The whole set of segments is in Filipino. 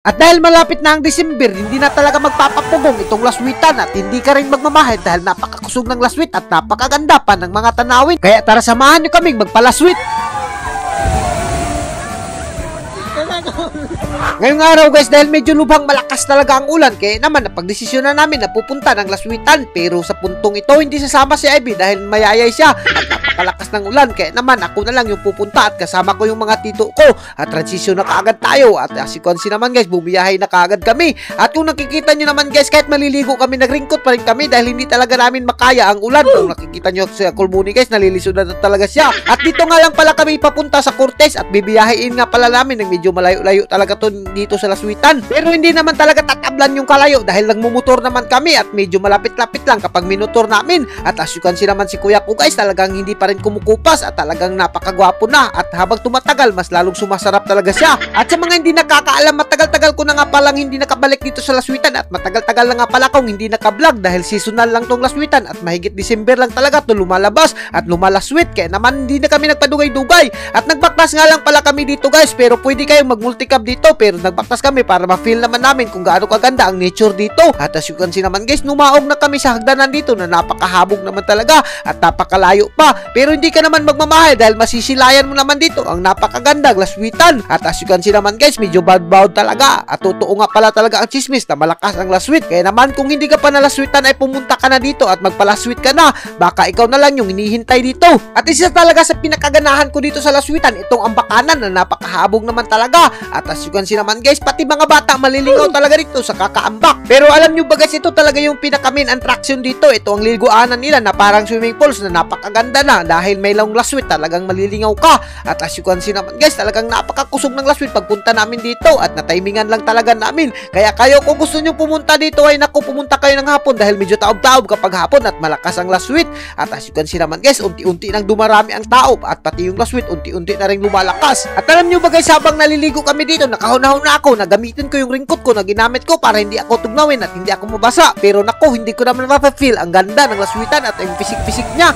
At dahil malapit na ang December, hindi na talaga magpapapugong itong laswitan at hindi ka rin magmamahal dahil napakakusog ng laswit at napakaganda pa ng mga tanawin. Kaya tara samahan nyo kaming magpalaswit. Ngayong araw guys, dahil medyo lubhang malakas talaga ang ulan, kaya naman napagdesisyon na namin na pupunta ng laswitan. Pero sa puntong ito, hindi sasama si Ivy dahil mayayay siya at napakalakas ng ulan. Kaya naman ako na lang yung pupunta at kasama ko yung mga tito ko. At transisyon na kaagad tayo. At si Konsi naman guys, bumiyahe na kaagad kami. At kung nakikita nyo naman guys, kahit maliligo kami, nagringkot pa rin kami dahil hindi talaga namin makaya ang ulan. Kung nakikita nyo si Kulmuni guys, nalilisudan na talaga siya. At dito nga lang pala kami papunta sa Cortez at bibiyahein nga pala namin ng medyo malayo-layo talaga to dito sa laswitan. Pero hindi naman talaga tatablan yung kalayo dahil nagmumotor naman kami at medyo malapit-lapit lang kapag minutor namin. At as you can see naman si kuya ko guys, talagang hindi pa rin kumukupas at talagang napakagwapo na. At habang tumatagal, mas lalong sumasarap talaga siya. At sa mga hindi nakakaalam, matagal-tagal ko na nga palang hindi nakabalik dito sa laswitan at matagal-tagal na nga pala akong hindi nakablog dahil seasonal lang tong laswitan at mahigit December lang talaga to lumalabas at lumalaswit. Kaya naman hindi na kami nagpadugay-dugay at nagbaktas nga lang pala kami dito guys. Pero pwede kayong mag-multicab dito, pero nagbaktas kami para ma-feel naman namin kung gaano kaganda ang nature dito. At as you can see naman guys, numaog na kami sa hagdanan dito na napakahabog naman talaga at napakalayo pa. Pero hindi ka naman magmamahal dahil masisilayan mo naman dito ang napakagandang laswitan. At as you can see naman guys, medyo bad talaga. At totoo nga pala talaga ang chismis na malakas ang laswit. Kaya naman kung hindi ka pa nalaswitan ay pumunta ka na dito at magpalaswit ka na. Baka ikaw na lang yung hinihintay dito. At isa talaga sa pinakaganahan ko dito sa laswitan, itong ambakanan na napakahabog naman talaga. At as you can see naman guys, pati mga bata malilingaw talaga dito sa kakaambak. Pero alam nyo ba guys, ito talaga yung pinaka main attraction dito. Ito ang liguanan nila na parang swimming pools na napakaganda na dahil may long laswit, talagang malilingaw ka. At as you can see naman guys, talagang napakakusog ng laswit pagpunta namin dito at natimingan lang talaga namin. Kaya kayo kung gusto nyo pumunta dito ay naku, pumunta kayo ng hapon dahil medyo taob-taob kapag hapon at malakas ang laswit. At as you can see naman guys, unti-unti nang dumarami ang taob at pati yung laswit unti-unti na rin lumalakas. At alam nyo ba guys, habang naliligo kami dito, nakahunahon na ako na gamitin ko yung ringkot ko na ginamit ko para hindi ako tugnawin at hindi ako mabasa. Pero naku, hindi ko naman mapapfeel ang ganda ng laswitan at yung pisik-pisik niya.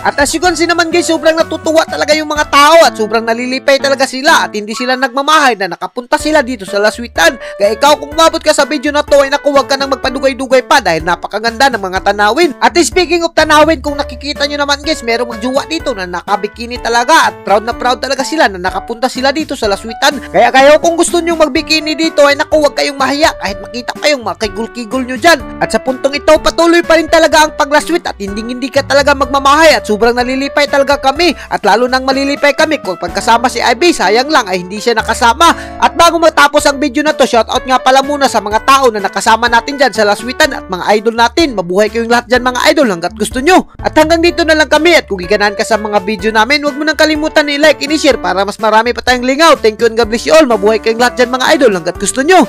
At as you can see naman guys, sobrang natutuwa talaga yung mga tao at sobrang nalilipay talaga sila at hindi sila nagmamahal na nakapunta sila dito sa laswitan. Kaya ikaw kung umabot ka sa video na to ay naku, huwag ka nang magpadugay-dugay pa dahil napakaganda ng mga tanawin. At speaking of tanawin, kung nakikita nyo naman guys, merong magjuwa dito na nakabikini talaga at proud na proud talaga sila na nakapunta sila dito sa laswitan. Kaya kayo kung gusto nyo magbikini dito ay naku, huwag kayong mahiya kahit makita kayong makigul-kigul nyo dyan. At sa puntong ito, patuloy pa rin talaga ang paglaswit at hindi ka talaga magmamahal at sobrang nalilipay talaga kami at lalo nang malilipay kami kung pagkasama si Ivy. Sayang lang ay hindi siya nakasama. At bago matapos ang video na to, shoutout nga pala muna sa mga tao na nakasama natin dyan sa laswitan at mga idol natin. Mabuhay kayong lahat dyan mga idol hanggat gusto nyo. At hanggang dito na lang kami at kung giganahan ka sa mga video namin, huwag mo nang kalimutan i-like, i-share para mas marami pa tayong lingaw. Thank you and God bless you all. Mabuhay kayong lahat dyan mga idol hanggat gusto nyo.